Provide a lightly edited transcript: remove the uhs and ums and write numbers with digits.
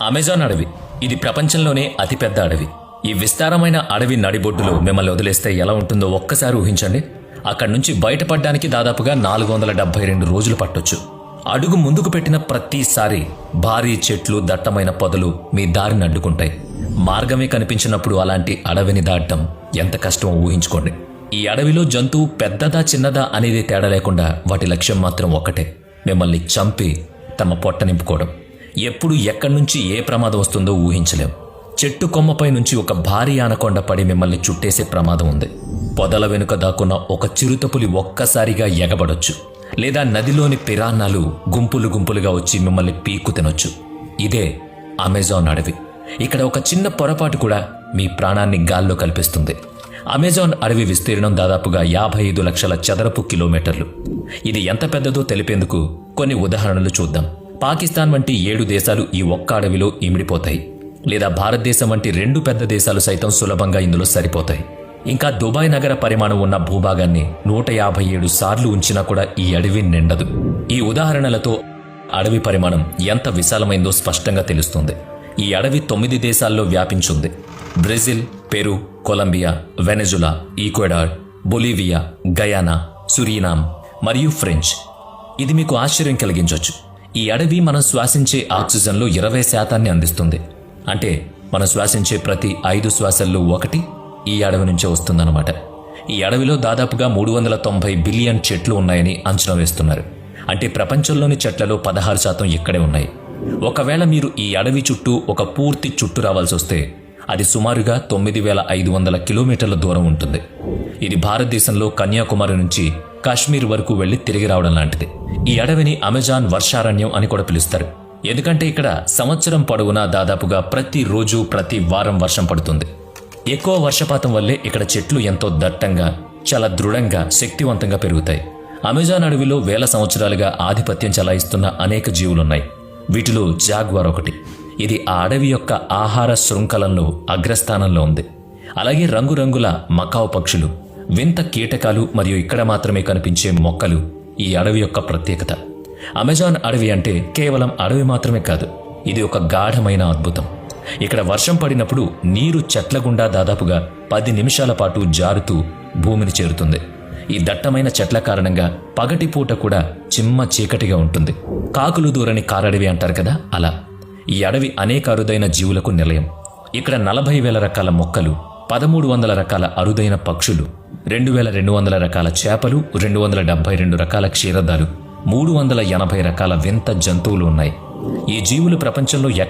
Amazon అడవి ఇది ప్రపంచంలోనే అతిపెద్ద అడవి. ఈ విస్తారమైన అడవి నడిబొడ్డులో మిమ్మల్ని వదిలేస్తే ఎలా ఉంటుందో ఒక్కసారి ఊహించండి. అక్కడి నుంచి బయటపడ్డానికి దాదాపుగా 472 రోజులు పట్టొచ్చు. అడుగు ముందుకు పెట్టిన ప్రతిసారి భారీ చెట్లు, దట్టమైన పొదలు మీ దారిని అడ్డుకుంటాయి. మార్గమే కనిపించినప్పుడు అలాంటి అడవిని దాటడం ఎంత కష్టమో ఊహించుకోండి. ఈ అడవిలో జంతువు పెద్దదా చిన్నదా అనేది తేడా లేకుండా వాటి లక్ష్యం మాత్రం ఒక్కటే: మిమ్మల్ని చంపి తమ పొట్ట నింపుకోవడం. ఎప్పుడు ఎక్కడి నుంచి ఏ ప్రమాదం వస్తుందో ఊహించలేం. చెట్టు కొమ్మపై నుంచి ఒక భారీ ఆనకొండ పడి మిమ్మల్ని చుట్టేసే ప్రమాదం ఉంది. పొదల వెనుక దాక్కున్న ఒక చిరుతపులి ఒక్కసారిగా ఎగబడొచ్చు. లేదా నదిలోని పిరాన్నాలు గుంపులు గుంపులుగా వచ్చి మిమ్మల్ని పీక్కు తినొచ్చు. ఇదే అమెజాన్ అడవి. ఇక్కడ ఒక చిన్న పొరపాటు కూడా మీ ప్రాణాన్ని గాల్లో కల్పిస్తుంది. అమెజాన్ అడవి విస్తీర్ణం దాదాపుగా 55 లక్షల చదరపు కిలోమీటర్లు. ఇది ఎంత పెద్దదో తెలిపేందుకు కొన్ని ఉదాహరణలు చూద్దాం. పాకిస్తాన్ వంటి 7 దేశాలు ఈ ఒక్క అడవిలో ఇమిడిపోతాయి. లేదా భారతదేశం వంటి 2 పెద్ద దేశాలు సైతం సులభంగా ఇందులో సరిపోతాయి. ఇంకా దుబాయ్ నగర పరిమాణం ఉన్న భూభాగాన్ని 157 సార్లు ఉంచినా కూడా ఈ అడవి నిండదు. ఈ ఉదాహరణలతో అడవి పరిమాణం ఎంత విశాలమైందో స్పష్టంగా తెలుస్తుంది. ఈ అడవి 9 దేశాల్లో వ్యాపించుంది. Brazil, Peru, Colombia, Venezuela, Ecuador, Bolivia, Guyana, Suriname మరియు ఫ్రెంచ్. ఇది మీకు ఆశ్చర్యం కలిగించవచ్చు. ఈ అడవి మనం శ్వాసించే ఆక్సిజన్లో 20% అందిస్తుంది. అంటే మనం శ్వాసించే ప్రతి 5 శ్వాసల్లో 1 ఈ అడవి నుంచే వస్తుందన్నమాట. ఈ అడవిలో దాదాపుగా 390 బిలియన్ చెట్లు ఉన్నాయని అంచనా వేస్తున్నారు. అంటే ప్రపంచంలోని చెట్లలో 16% ఇక్కడే ఉన్నాయి. ఒకవేళ మీరు ఈ అడవి చుట్టూ ఒక పూర్తి చుట్టు రావాల్సి వస్తే అది సుమారుగా 9500 కిలోమీటర్ల దూరం ఉంటుంది. ఇది భారతదేశంలో కన్యాకుమారి నుంచి కాశ్మీర్ వరకు వెళ్లి తిరిగి రావడం లాంటిది. ఈ అడవిని అమెజాన్ వర్షారణ్యం అని కూడా పిలుస్తారు. ఎందుకంటే ఇక్కడ సంవత్సరం పొడవునా దాదాపుగా ప్రతిరోజు, ప్రతి వారం వర్షం పడుతుంది. ఎక్కువ వర్షపాతం వల్లే ఇక్కడ చెట్లు ఎంతో దట్టంగా, చాలా దృఢంగా, శక్తివంతంగా పెరుగుతాయి. అమెజాన్ అడవిలో వేల సంవత్సరాలుగా ఆధిపత్యం చెలాయిస్తున్న అనేక జీవులున్నాయి. వీటిలో జాగ్వార్ ఒకటి. ఇది ఆ అడవి యొక్క ఆహార శృంఖలంలో అగ్రస్థానంలో ఉంది. అలాగే రంగురంగుల మకావ్ పక్షులు, వింత కీటకాలు మరియు ఇక్కడ మాత్రమే కనిపించే మొక్కలు ఈ అడవి యొక్క ప్రత్యేకత. అమెజాన్ అడవి అంటే కేవలం అడవి మాత్రమే కాదు, ఇది ఒక గాఢమైన అద్భుతం. ఇక్కడ వర్షం పడినప్పుడు నీరు చెట్ల గుండా దాదాపుగా 10 నిమిషాల పాటు జారుతూ భూమిని చేరుతుంది. ఈ దట్టమైన చెట్ల కారణంగా పగటిపూట కూడా చిమ్మ చీకటిగా ఉంటుంది. కాకులు దూరని కారడవి అంటారు కదా, అలా. ఈ అడవి అనేక అరుదైన జీవులకు నిలయం. ఇక్కడ 40,000 రకాల మొక్కలు, 1300 రకాల అరుదైన పక్షులు, 2200 రకాల చేపలు, 272 రకాల క్షీరదాలు, 380 రకాల వింత జంతువులు ఉన్నాయి. ఈ జీవులు ప్రపంచంలో